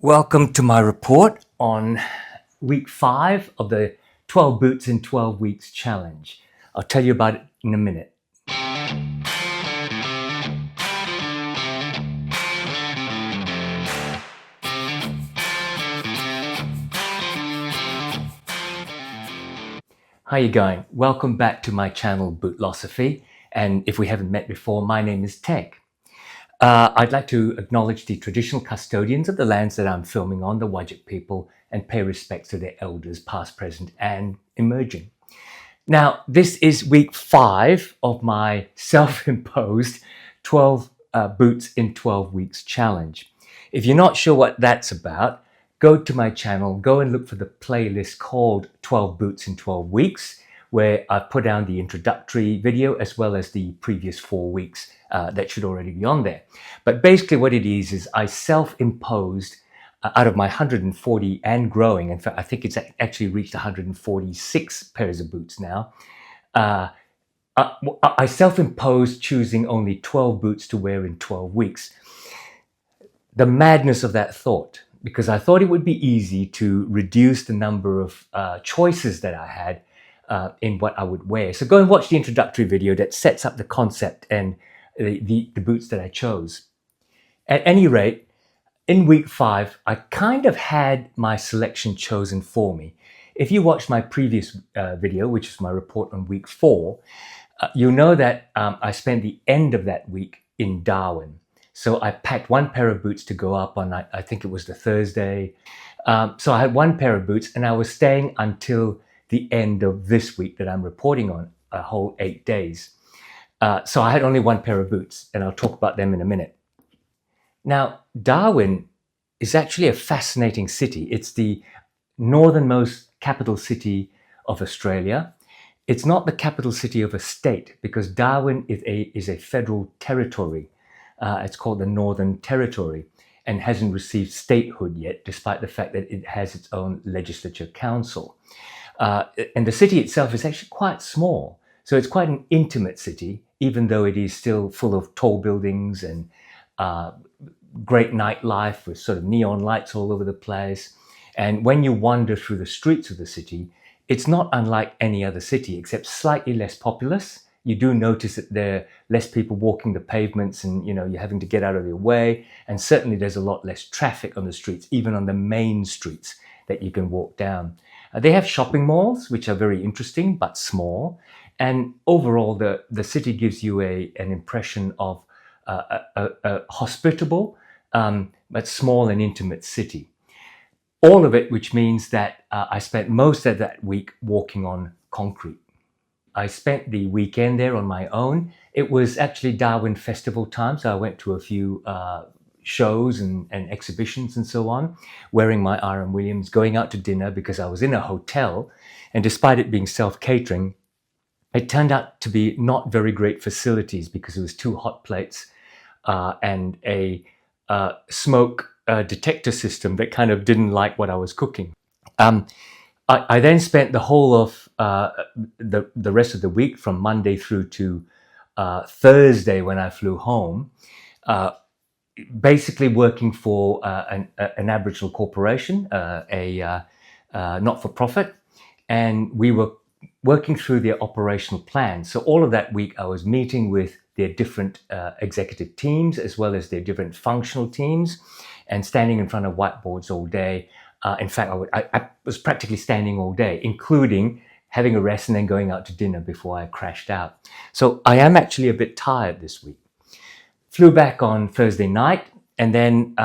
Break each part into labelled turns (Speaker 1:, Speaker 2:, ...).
Speaker 1: Welcome to my report on week 5 of the 12 Boots in 12 Weeks challenge. I'll tell you about it in a minute. How you going? Welcome back to my channel Bootlosophy, and if we haven't met before, my name is Tech. I'd like to acknowledge the traditional custodians of the lands that I'm filming on, the Wajik people, and pay respects to their elders, past, present, and emerging. Now, this is week 5 of my self-imposed 12 Boots in 12 Weeks challenge. If you're not sure what that's about, go to my channel, go and look for the playlist called 12 Boots in 12 Weeks, where I've put down the introductory video as well as the previous 4 weeks that should already be on there. But basically what it is I self-imposed out of my 140 and growing, in fact, I think it's actually reached 146 pairs of boots now. I self-imposed choosing only 12 boots to wear in 12 weeks. The madness of that thought, because I thought it would be easy to reduce the number of choices that I had in what I would wear. So go and watch the introductory video that sets up the concept and the boots that I chose. At any rate, in week 5, I kind of had my selection chosen for me. If you watched my previous video, which is my report on week 4, you'll know that I spent the end of that week in Darwin. So I packed one pair of boots to go up on, I think it was the Thursday. So I had one pair of boots and I was staying until the end of this week that I'm reporting on, a whole 8 days. So I had only one pair of boots, and I'll talk about them in a minute. Now, Darwin is actually a fascinating city. It's the northernmost capital city of Australia. It's not the capital city of a state because Darwin is a federal territory. It's called the Northern Territory and hasn't received statehood yet, despite the fact that it has its own legislature council. And the city itself is actually quite small. So it's quite an intimate city, even though it is still full of tall buildings and great nightlife with sort of neon lights all over the place. And when you wander through the streets of the city, it's not unlike any other city, except slightly less populous. You do notice that there are less people walking the pavements and, you know, you're having to get out of your way. And certainly there's a lot less traffic on the streets, even on the main streets that you can walk down. They have shopping malls, which are very interesting, but small. And overall, the city gives you an impression of a hospitable, but small and intimate city. All of it, which means that I spent most of that week walking on concrete. I spent the weekend there on my own. It was actually Darwin Festival time, so I went to a few shows and exhibitions and so on, wearing my R.M. Williams, going out to dinner because I was in a hotel, and despite it being self-catering, it turned out to be not very great facilities because it was 2 hot plates and a smoke detector system that kind of didn't like what I was cooking. I then spent the whole of the rest of the week from Monday through to Thursday when I flew home, basically working for an Aboriginal corporation, a not-for-profit, and we were working through their operational plan. So all of that week I was meeting with their different executive teams as well as their different functional teams and standing in front of whiteboards all day. In fact, I was practically standing all day, including having a rest and then going out to dinner before I crashed out. So I am actually a bit tired this week. Flew back on Thursday night, and then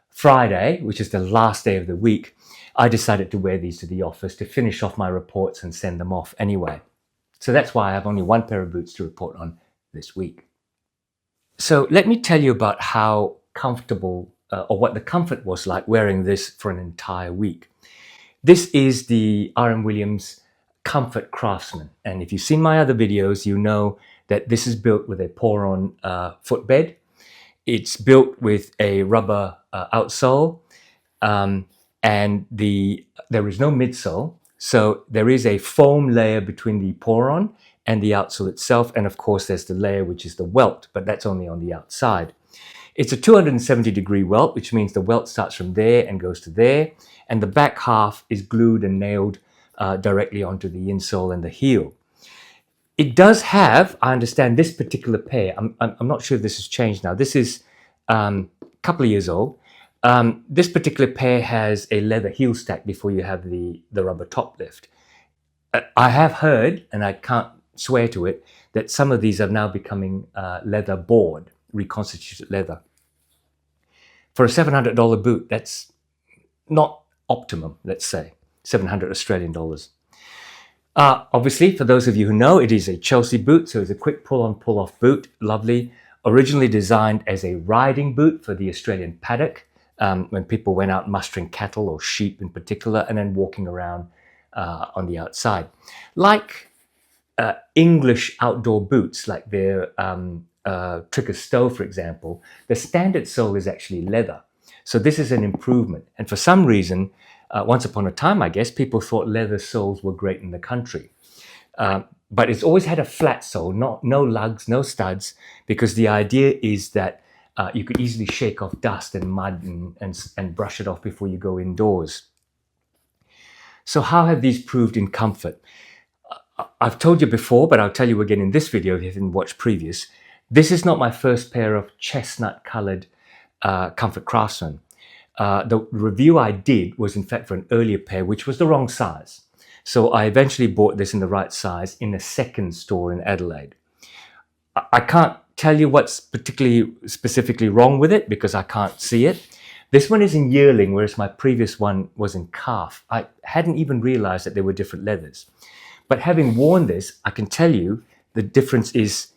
Speaker 1: Friday, which is the last day of the week, I decided to wear these to the office to finish off my reports and send them off anyway. So that's why I have only one pair of boots to report on this week. So let me tell you about how comfortable or what the comfort was like wearing this for an entire week. This is the R.M. Williams Comfort Craftsman. And if you've seen my other videos, you know that this is built with a pour-on footbed. It's built with a rubber outsole. And there is no midsole, so there is a foam layer between the pour-on and the outsole itself, and of course there's the layer which is the welt, but that's only on the outside. It's a 270-degree welt, which means the welt starts from there and goes to there, and the back half is glued and nailed directly onto the insole and the heel. It does have, I understand, this particular pair. I'm not sure if this has changed now. This is a couple of years old. This particular pair has a leather heel stack before you have the rubber top lift. I have heard, and I can't swear to it, that some of these are now becoming leather board, reconstituted leather. For a $700 boot, that's not optimum, let's say, 700 Australian dollars. Obviously, for those of you who know, it is a Chelsea boot, so it's a quick pull-on, pull-off boot, lovely. Originally designed as a riding boot for the Australian paddock, when people went out mustering cattle or sheep in particular, and then walking around on the outside. Like English outdoor boots, like their Tricker Stowe, for example, the standard sole is actually leather. So this is an improvement. And for some reason, once upon a time, I guess, people thought leather soles were great in the country. But it's always had a flat sole, no lugs, no studs, because the idea is that you could easily shake off dust and mud and brush it off before you go indoors. So how have these proved in comfort? I've told you before, but I'll tell you again in this video if you didn't watch previous. This is not my first pair of chestnut-colored Comfort Craftsman. The review I did was in fact for an earlier pair, which was the wrong size. So I eventually bought this in the right size in a second store in Adelaide. I can't tell you what's specifically wrong with it because I can't see it. This one is in yearling, whereas my previous one was in calf. I hadn't even realized that there were different leathers. But having worn this, I can tell you the difference is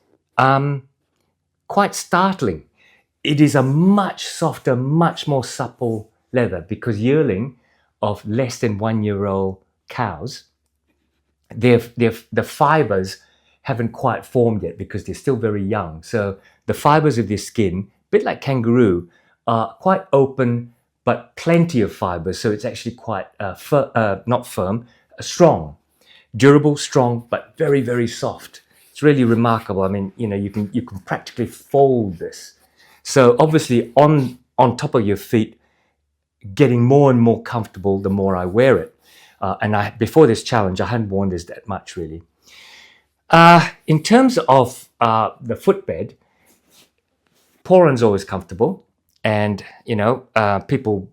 Speaker 1: quite startling. It is a much softer, much more supple leather because yearling of less than 1 year old cows, the fibers haven't quite formed yet because they're still very young. So the fibers of their skin, a bit like kangaroo, are quite open, but plenty of fibers. So it's actually quite not firm, strong, durable, strong, but very, very soft. It's really remarkable. I mean, you can practically fold this. So obviously on top of your feet, getting more and more comfortable the more I wear it. And before this challenge, I hadn't worn this that much really. In terms of the footbed, Poran's always comfortable. And, people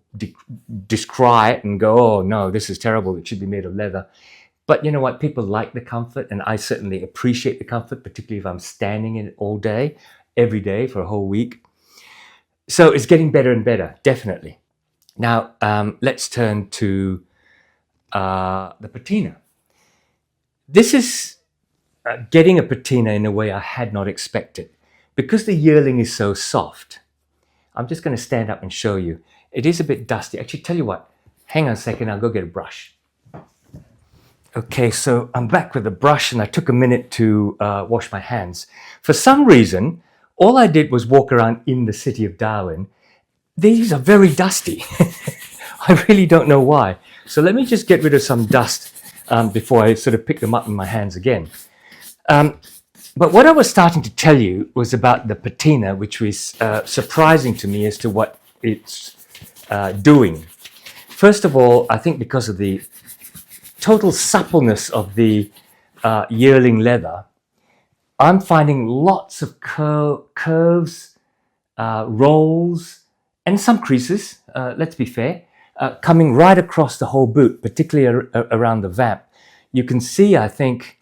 Speaker 1: decry it and go, oh no, this is terrible. It should be made of leather. But you know what? People like the comfort, and I certainly appreciate the comfort, particularly if I'm standing in it all day, every day for a whole week. So it's getting better and better, definitely. Now, let's turn to the patina. This is getting a patina in a way I had not expected. Because the yearling is so soft, I'm just going to stand up and show you. It is a bit dusty. Actually, tell you what, hang on a second, I'll go get a brush. Okay, so I'm back with a brush and I took a minute to wash my hands. For some reason, all I did was walk around in the city of Darwin. These are very dusty. I really don't know why. So let me just get rid of some dust before I sort of pick them up in my hands again. But what I was starting to tell you was about the patina, which was surprising to me as to what it's doing. First of all, I think because of the total suppleness of the yearling leather, I'm finding lots of curves, rolls, and some creases, let's be fair, coming right across the whole boot, particularly around the vamp. You can see, I think,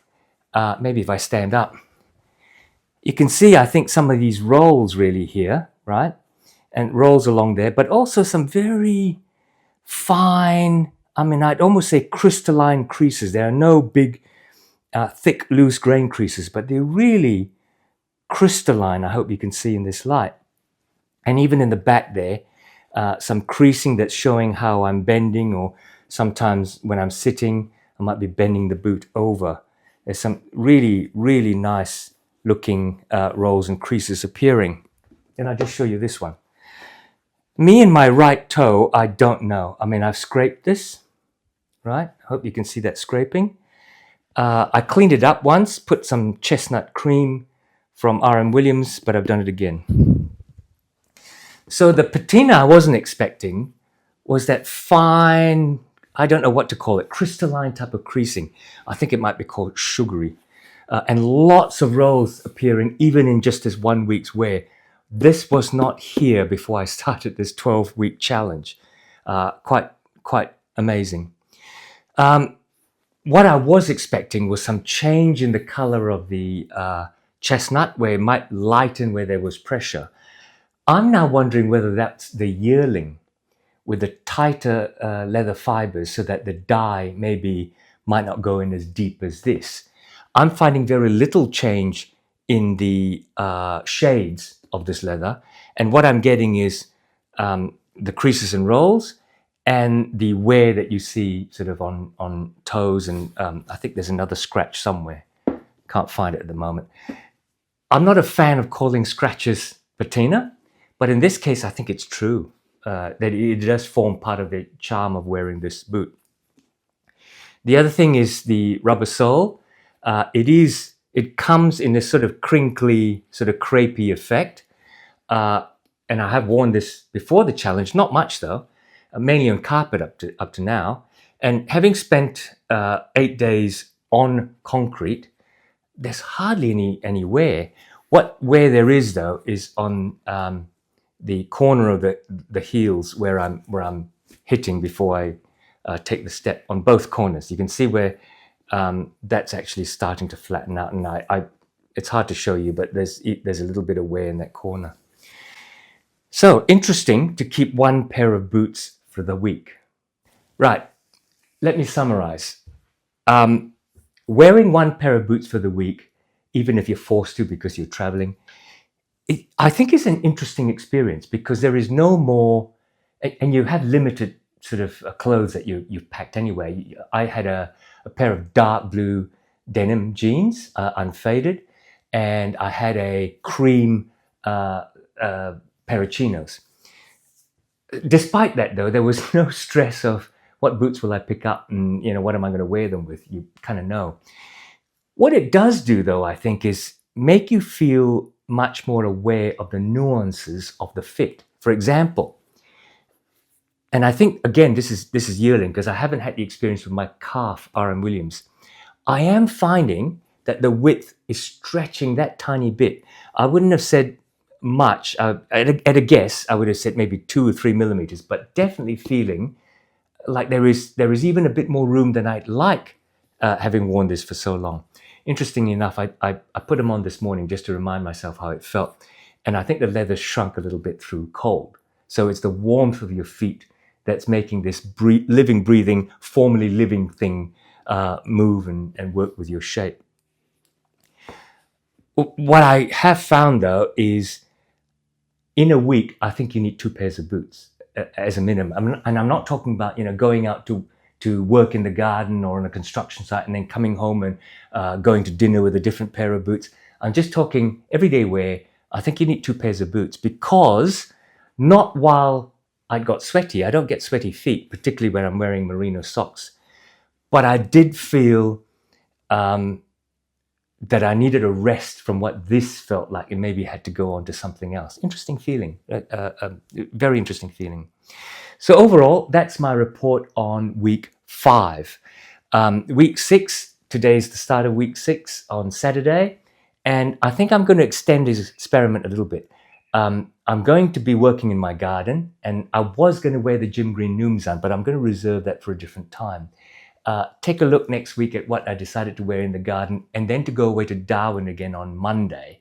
Speaker 1: maybe if I stand up, you can see, I think, some of these rolls really here, right? And rolls along there, but also some very fine, I mean, I'd almost say crystalline creases. There are no big, thick, loose grain creases, but they're really crystalline, I hope you can see in this light. And even in the back there, some creasing that's showing how I'm bending, or sometimes when I'm sitting, I might be bending the boot over. There's some really, really nice looking rolls and creases appearing. Then I'll just show you this one. Me and my right toe, I don't know. I mean, I've scraped this, right? I hope you can see that scraping. I cleaned it up once, put some chestnut cream from R.M. Williams, but I've done it again. So the patina I wasn't expecting was that fine, I don't know what to call it, crystalline type of creasing. I think it might be called sugary. And lots of rolls appearing even in just this 1 week's wear. This was not here before I started this 12-week challenge. Quite amazing. What I was expecting was some change in the color of the chestnut, where it might lighten where there was pressure. I'm now wondering whether that's the yearling with the tighter leather fibers, so that the dye maybe might not go in as deep as this. I'm finding very little change in the shades of this leather, and what I'm getting is the creases and rolls, and the wear that you see sort of on toes, and I think there's another scratch somewhere. Can't find it at the moment. I'm not a fan of calling scratches patina, but in this case, I think it's true that it does form part of the charm of wearing this boot. The other thing is the rubber sole. It comes in this sort of crinkly, sort of crepey effect. And I have worn this before the challenge, not much though, mainly on carpet up to now. And having spent 8 days on concrete, there's hardly any wear. What wear there is though is on the corner of the heels where I'm hitting before I take the step on both corners. You can see where that's actually starting to flatten out, and it's hard to show you, but there's a little bit of wear in that corner. So interesting to keep one pair of boots for the week. Right, let me summarize. Wearing one pair of boots for the week, even if you're forced to because you're traveling, I think is an interesting experience, because there is no more, and you have limited sort of clothes that you've packed anyway. I had a pair of dark blue denim jeans, unfaded, and I had a cream pair of chinos. Despite that though, there was no stress of what boots will I pick up and what am I going to wear them with. You kind of know. What it does do though, I think, is make you feel much more aware of the nuances of the fit. For example, and I think again this is yearling, because I haven't had the experience with my calf RM Williams. I am finding that the width is stretching that tiny bit. I wouldn't have said much. At a guess, I would have said maybe 2 or 3 millimeters, but definitely feeling like there is even a bit more room than I'd like, having worn this for so long. Interestingly enough, I put them on this morning just to remind myself how it felt, and I think the leather shrunk a little bit through cold. So it's the warmth of your feet that's making this living, breathing, formerly living thing move and work with your shape. What I have found though is, in a week, I think you need 2 pairs of boots as a minimum. And I'm not talking about going out to work in the garden or on a construction site and then coming home and going to dinner with a different pair of boots. I'm just talking everyday wear. I think you need 2 pairs of boots, because not while I got sweaty. I don't get sweaty feet, particularly when I'm wearing merino socks. But I did feel that I needed a rest from what this felt like, and maybe had to go on to something else. Interesting feeling, very interesting feeling. So overall, that's my report on week 5. Week 6, today's the start of week 6 on Saturday, and I think I'm going to extend this experiment a little bit. I'm going to be working in my garden, and I was going to wear the Jim Green Noomsan, but I'm going to reserve that for a different time. Take a look next week at what I decided to wear in the garden, and then to go away to Darwin again on Monday.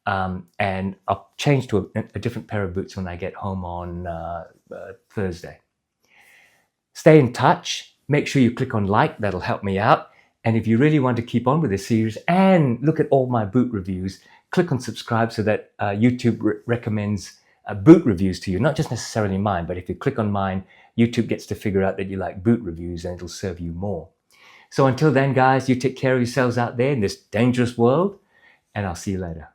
Speaker 1: And I'll change to a different pair of boots when I get home on Thursday. Stay in touch. Make sure you click on like. That'll help me out. And if you really want to keep on with this series and look at all my boot reviews, click on subscribe so that YouTube recommends boot reviews to you, not just necessarily mine, but if you click on mine, YouTube gets to figure out that you like boot reviews, and it'll serve you more. So until then, guys, you take care of yourselves out there in this dangerous world, and I'll see you later.